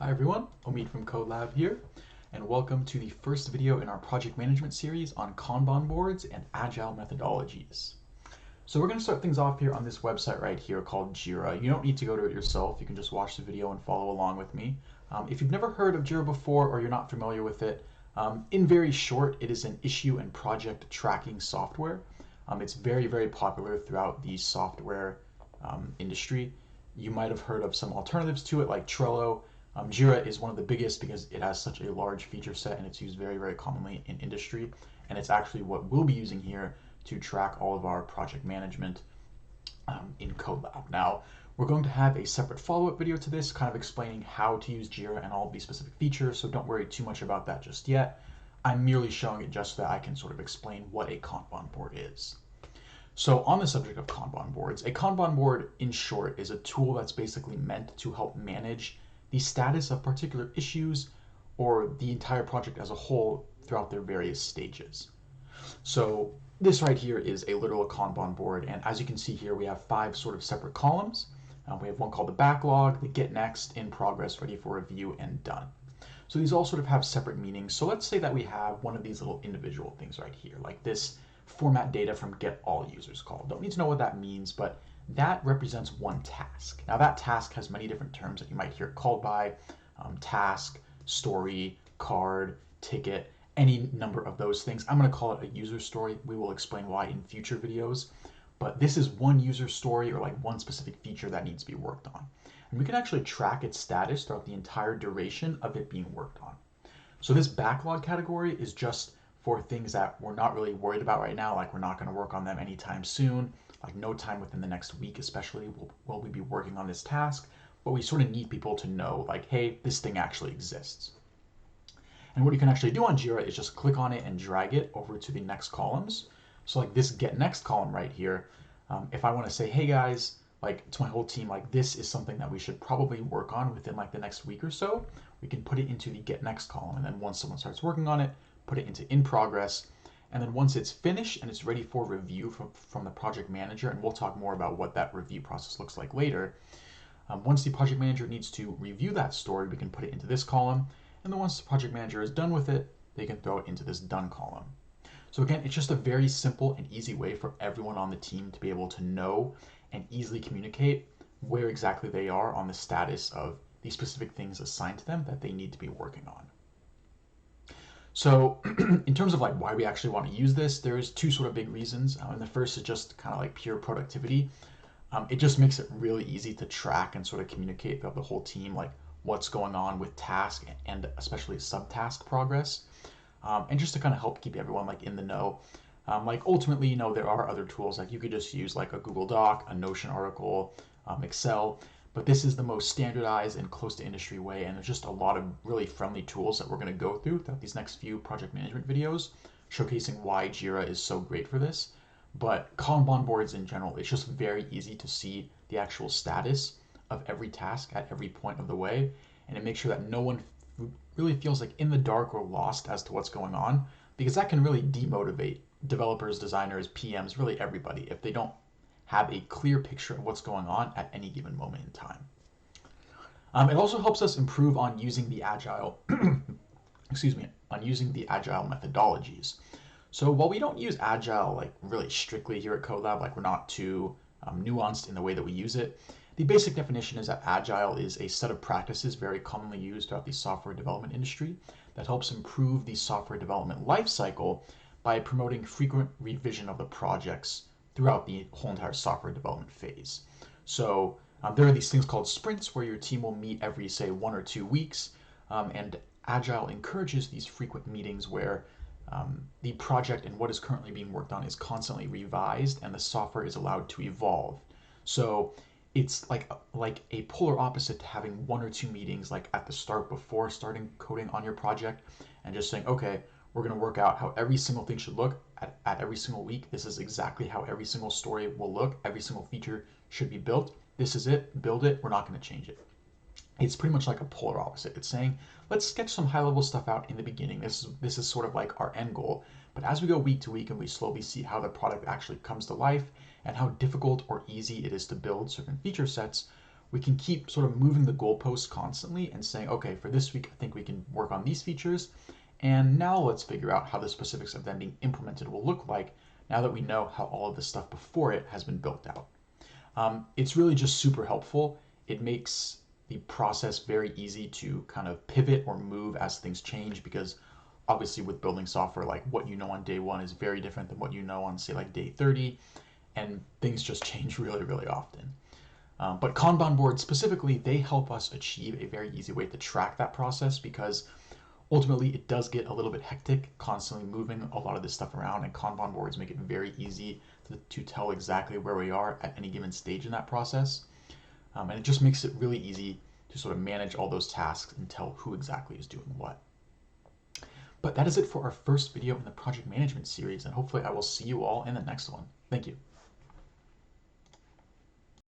Hi everyone, Omid from Code Lab here, and welcome to the first video in our project management series on Kanban boards and Agile methodologies. So we're going to start things off here on this website right here called Jira. You don't need to go to it yourself, you can just watch the video and follow along with me. If you've never heard of Jira before or you're not familiar with it, in very short, it is an issue and project tracking software. It's very popular throughout the software industry. You might have heard of some alternatives to it like Trello. Jira is one of the biggest because it has such a large feature set and it's used very commonly in industry. And it's actually what we'll be using here to track all of our project management in CodeLab. Now, we're going to have a separate follow-up video to this, kind of explaining how to use Jira and all of these specific features, so don't worry too much about that just yet. I'm merely showing it just so that I can sort of explain what a Kanban board is. So on the subject of Kanban boards, a Kanban board, in short, is a tool that's basically meant to help manage the status of particular issues or the entire project as a whole throughout their various stages. So this right here is a literal Kanban board, and as you can see here, we have 5 sort of separate columns. We have one called the backlog, the get next, in progress, ready for review, and done. So these all sort of have separate meanings. So let's say that we have one of these little individual things right here, like this format data from get all users call. Don't need to know what that means, but that represents one task. Now that task has many different terms that you might hear called by, task, story, card, ticket, any number of those things. I'm going to call it a user story. We will explain why in future videos, but this is one user story or like one specific feature that needs to be worked on. And we can actually track its status throughout the entire duration of it being worked on. So this backlog category is just for things that we're not really worried about right now, like we're not going to work on them anytime soon, like no time within the next week especially will we be working on this task, but we sort of need people to know like, hey, this thing actually exists. And what you can actually do on Jira is just click on it and drag it over to the next columns. So like this get next column right here, if I want to say, hey guys, like to my whole team, like this is something that we should probably work on within like the next week or so, we can put it into the get next column. And then once someone starts working on it, put it into in progress. And then once it's finished and it's ready for review from the project manager, and we'll talk more about what that review process looks like later. Once the project manager needs to review that story, we can put it into this column. And then once the project manager is done with it, they can throw it into this done column. So again, it's just a very simple and easy way for everyone on the team to be able to know and easily communicate where exactly they are on the status of the specific things assigned to them that they need to be working on. So in terms of like why we actually want to use this, there's 2 sort of big reasons. And the first is just kind of like pure productivity. It just makes it really easy to track and sort of communicate throughout the whole team, like what's going on with task and especially subtask progress. And just to kind of help keep everyone like in the know. Like ultimately, there are other tools like you could just use like a Google Doc, a Notion article, Excel, but this is the most standardized and close to industry way, and there's just a lot of really friendly tools that we're going to go through throughout these next few project management videos, showcasing why Jira is so great for this. But Kanban boards in general, it's just very easy to see the actual status of every task at every point of the way, and it makes sure that no one really feels like in the dark or lost as to what's going on, because that can really demotivate developers, designers, PMs, really everybody if they don't have a clear picture of what's going on at any given moment in time. It also helps us improve on using the Agile, on using the Agile methodologies. So while we don't use Agile like really strictly here at CodeLab, like we're not too nuanced in the way that we use it, the basic definition is that Agile is a set of practices very commonly used throughout the software development industry that helps improve the software development lifecycle by promoting frequent revision of the projects throughout the whole entire software development phase. So there are these things called sprints where your team will meet every, say, 1 or 2 weeks, and Agile encourages these frequent meetings where the project and what is currently being worked on is constantly revised and the software is allowed to evolve. So it's like a polar opposite to having 1 or 2 meetings like at the start before starting coding on your project and just saying, okay, we're going to work out how every single thing should look at every single week. This is exactly how every single story will look. Every single feature should be built. This is it. Build it. We're not going to change it. It's pretty much like a polar opposite. It's saying, let's sketch some high-level stuff out in the beginning. This is sort of like our end goal. But as we go week to week and we slowly see how the product actually comes to life and how difficult or easy it is to build certain feature sets, we can keep sort of moving the goalposts constantly and saying, okay, for this week, I think we can work on these features. And now let's figure out how the specifics of them being implemented will look like now that we know how all of the stuff before it has been built out. It's really just super helpful. It makes the process very easy to kind of pivot or move as things change, because obviously with building software, like what you know on day one is very different than what you know on, say, like day 30, and things just change really, really often. But Kanban boards specifically, they help us achieve a very easy way to track that process, because ultimately it does get a little bit hectic constantly moving a lot of this stuff around, and Kanban boards make it very easy to tell exactly where we are at any given stage in that process. And it just makes it really easy to sort of manage all those tasks and tell who exactly is doing what. But that is it for our first video in the project management series, and hopefully I will see you all in the next one. Thank you.